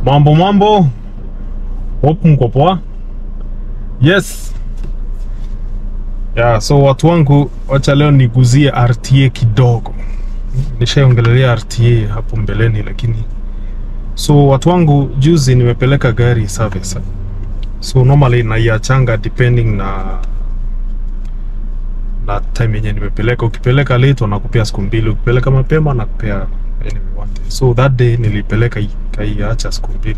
Mambo. Hope mko poa. Yes. Yeah, so watu wangu wacha leo niguzie RTA kidogo. Nishaongelea RTA hapo mbeleni lakini so watu wangu juzi nimepeleka gari service. So normally naiachanga depending na time yenye nimepeleka. Ukipeleka late wanakupea siku 2, ukipeleka mapema nakupea anyway one day. So that day nilipeleka ikaiacha siku 2.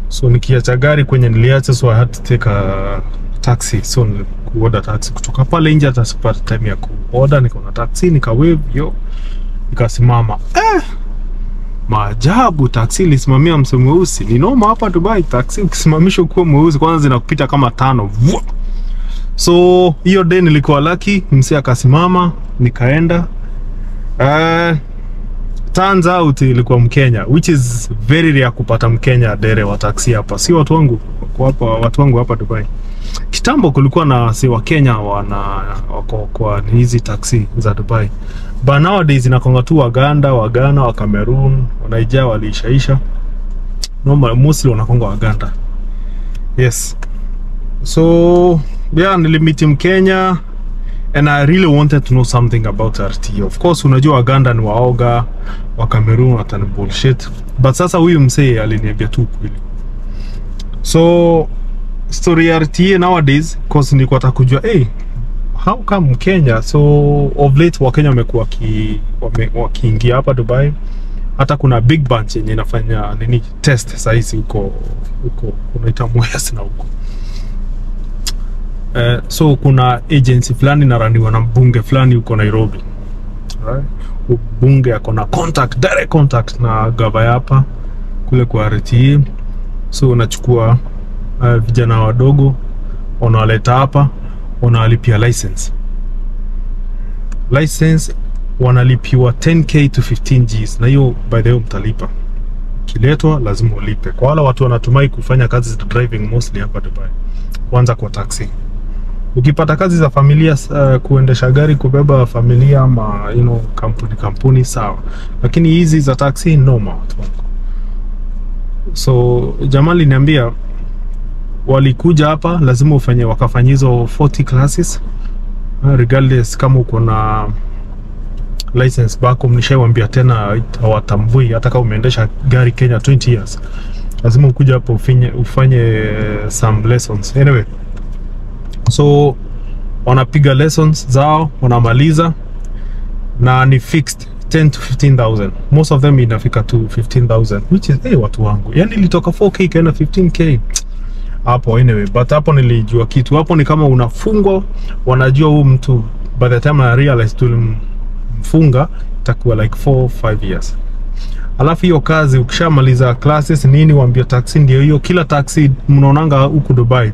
So nikiacha gari kwenye niliacha, so I had to take a taxi. So nilikuorder taxi kutoka pale nje, hata sipata time ya kuorder, nikaona taxi nikawave nikasimama. Maajabu, taxi ilisimamia mse mweusi. Ni noma hapa Dubai, taxi ukisimamishwa kwa mweusi kwanza zinakupita kama 5. So hiyo day nilikuwa lucky, mse akasimama, nikaenda. Turns out ilikuwa Mkenya, which is very rare kupata Mkenya dere wa taxi hapa. Si watu wangu watu wangu hapa Dubai. Kitambo kulikuwa na si wa Kenya wako kwa hizi taxi za Dubai. But nowadays inakonga tu Waganda, Wagana, wa Cameroon, Nigeria walishaisha. Normal mostly wanakonga Waganda. Yes. So yeah, nilimit Mkenya and I really wanted to know something about RTA. Of course, unajua Waganda ni waoga, wa Cameroon watani bullshit. But sasa huyu msee aliniambia tu kweli. So story RTA nowadays, cause nilikuwa nakujua how come Kenya? So of late Wakenya wamekuwa wakiingia hapa Dubai. Hata kuna big bunch yenye inafanya nini test saizi huko unaita Moyas na huko. So kuna agency fulani inaraniwa na mbunge fulani huko Nairobi. Right? Mbunge akona direct contact na gava hapa kule kwa RTA. So unachukua vijana wadogo, unawaleta hapa, unawalipia license. License wanalipiwa 10k to 15 Gs. Na hiyo by the way mtalipa. Kiletwa lazima ulipe. Kwa wale watu wanatumai kufanya kazi za driving mostly hapa Dubai. Kwanza kwa taxi. Ukipata kazi za familia, kuendesha gari, kubeba familia ama kampuni sawa. Lakini hizi za taxi noma. So jamali niambia walikuja hapa lazima wakafanya hizo 40 classes regardless kama uko na license bako. Nishawaambia tena hawatambui hata kama umeendesha gari Kenya 20 years. Lazima ukuja hapo ufanye some lessons. Anyway, so wanapiga lessons zao, wanamaliza na ni fixed 10 to 15,000. Most of them inafika to 15,000, which is watu wangu. Yani ilitoka 4k kaenda 15k. Hapo anyway, but hapo nilijua kitu. Hapo ni kama unafungwa, wanajua huyu mtu by the time I realize tulimfunga itakuwa like 4-5 years. Alafu hiyo kazi ukishamaliza classes nini waambia taxi ndio hiyo. Kila taxi mnaonanga huku Dubai,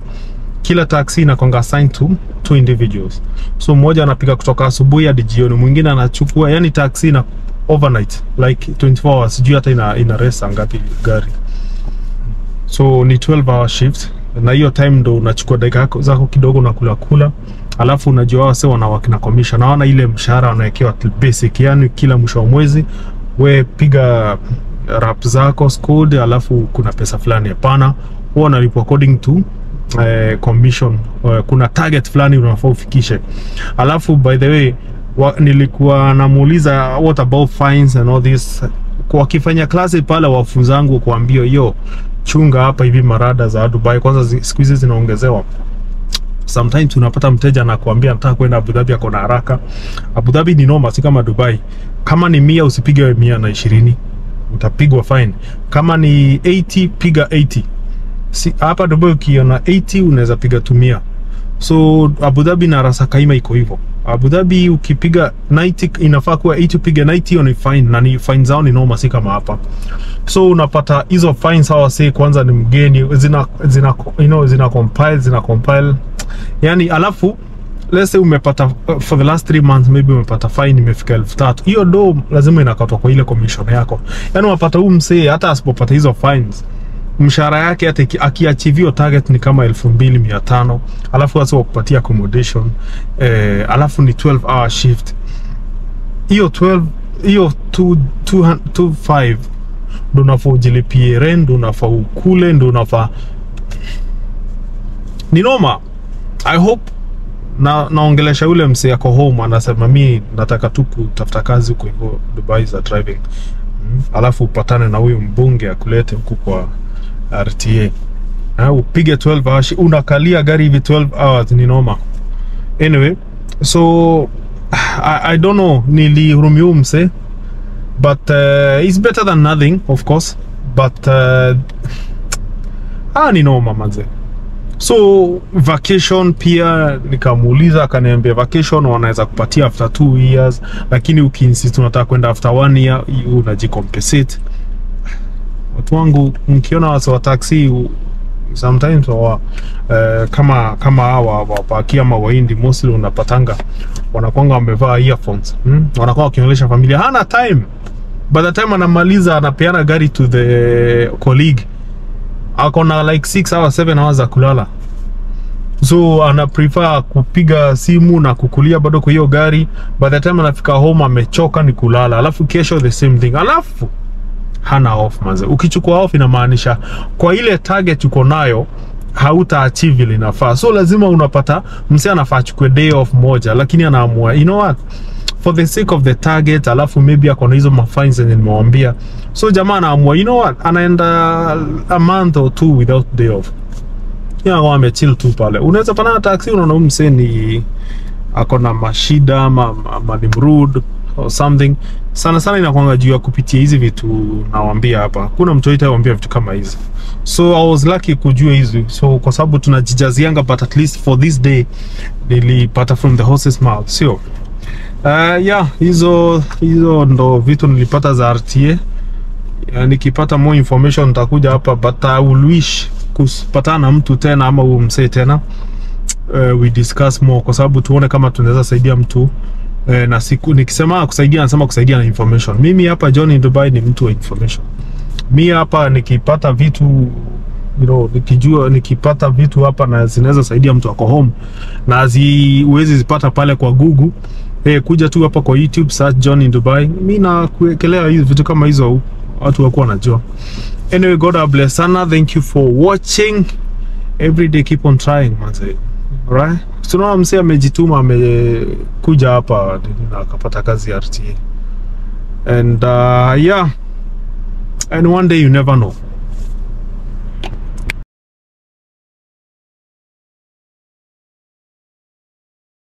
kila taxi inakonga assigned to 2 individuals. So mmoja anapiga kutoka asubuhi hadi jioni, mwingine anachukua, yani taxi na overnight like 24 hours, sijui hata ina rest ngapi gari. So ni 12-hour shift na hiyo time ndo unachukua dakika zako kidogo na kula. Alafu unajua wao sasa wanawake na commission, naona ile mshahara wanawekewa basic, yani kila mwisho wa mwezi we piga rap zako scored, alafu kuna pesa fulani. Hapana, huwa wanalipa according to commission. Kuna target fulani unafaa ufikishe. Alafu by the way nilikuwa namuuliza what about fines and all this. Kwa kifanya klasi pale wafunzangu kuambia chunga hapa hivi marada za Dubai kwanza siku hizi zinaongezewa. Sometimes unapata mteja anakuambia nataka kwenda Abu Dhabi, ako na haraka. Abu Dhabi ni noma, si kama Dubai. Kama ni 100 usipige 120, utapigwa fine. Kama ni 80 piga 80. Si hapa Dubai ukiona 80 unaweza piga 100. So Abu Dhabi na Ras Al Khaimah iko hivyo. Abu Dhabi ukipiga 90 inafaa kuwa 80, piga 90 ni fine, na ni fine zao ni noma, si kama hapa. So unapata hizo fines hawa say kwanza ni mgeni, zina compile. Yani alafu let's say umepata for the last 3 months maybe umepata fine imefika 3,000. Hiyo do lazima inakatwa kwa ile commission yako. Yani unapata msee hata asipopata hizo fines, mshahara yake hata akiachieve target ni kama 2,500. Alafu wasa wakupatia accommodation, alafu ni 12-hour shift. Hiyo 25 ndo unafaa ujilipie rent, ndo unafaa ukule, ndo unafaa ni noma. I hope naongelesha yule mse yako home anasema mimi nataka tu kutafuta kazi huko hivyo Dubai za driving. Alafu upatane na huyu mbunge akulete huko kwa RTA. Upige 12 hours, unakalia gari hivi 12 hours, ni noma. Anyway, so I don't know, nilihurumia mse, but it's better than nothing, of course, but ni noma manze. So vacation pia nikamuuliza, akaniambia vacation wanaweza kupatia after 2 years, lakini ukiinsist unataka kwenda after 1 year unajicompensate. Watu wangu mkiona watu wa taxi sometimes kama hawa wapaki ama waindi mostly unapatanga wanakuanga wamevaa earphones, wanakuwa wakionyesha familia, hana time. By the time anamaliza anapeana gari to the colleague, akona like 6 hours 7 hours za kulala. So ana prefer kupiga simu na kukulia bado kwa hiyo gari. By the time anafika home amechoka ni kulala, alafu kesho the same thing, alafu hana off manze. Ukichukua off inamaanisha kwa ile target uko nayo hauta achieve ile inafaa. So lazima unapata mse anafaa achukue day off moja, lakini anaamua you know what, for the sake of the target, alafu maybe akona hizo mafines zenye nimewambia. So jamaa anaamua you know what, anaenda a month or 2 without day off. Kwa amechill tu pale. Unaweza pana taxi unaona mse ni akona mashida ama ni rude or something. Sana inakuanga juu ya kupitia hizi vitu nawaambia hapa. Kuna mtu atawaambia vitu kama hizi. So I was lucky kujua hizi. So kwa sababu tunajijazianga, but at least for this day nilipata from the horse's mouth. Sio hizo ndo vitu nilipata za RTA. Nikipata more information nitakuja hapa, but I will wish kupatana na mtu tena ama umse tena, we discuss more, kwa sababu tuone kama tunaweza saidia mtu. Na siku nikisema kusaidia nasema kusaidia na information. Mimi hapa John in Dubai ni mtu wa information. Mimi hapa nikipata vitu nikipata vitu hapa na zinaweza saidia mtu wako home na uwezi zipata pale kwa Google, kuja tu hapa kwa YouTube search John in Dubai, mimi na kuwekelea hizo vitu kama hizo, watu wako wanajua. Anyway, God bless sana. Thank you for watching. Every day keep on trying manze. Alright? Tunaona mse amejituma, amekuja hapa na akapata kazi RTA. And and one day you never know.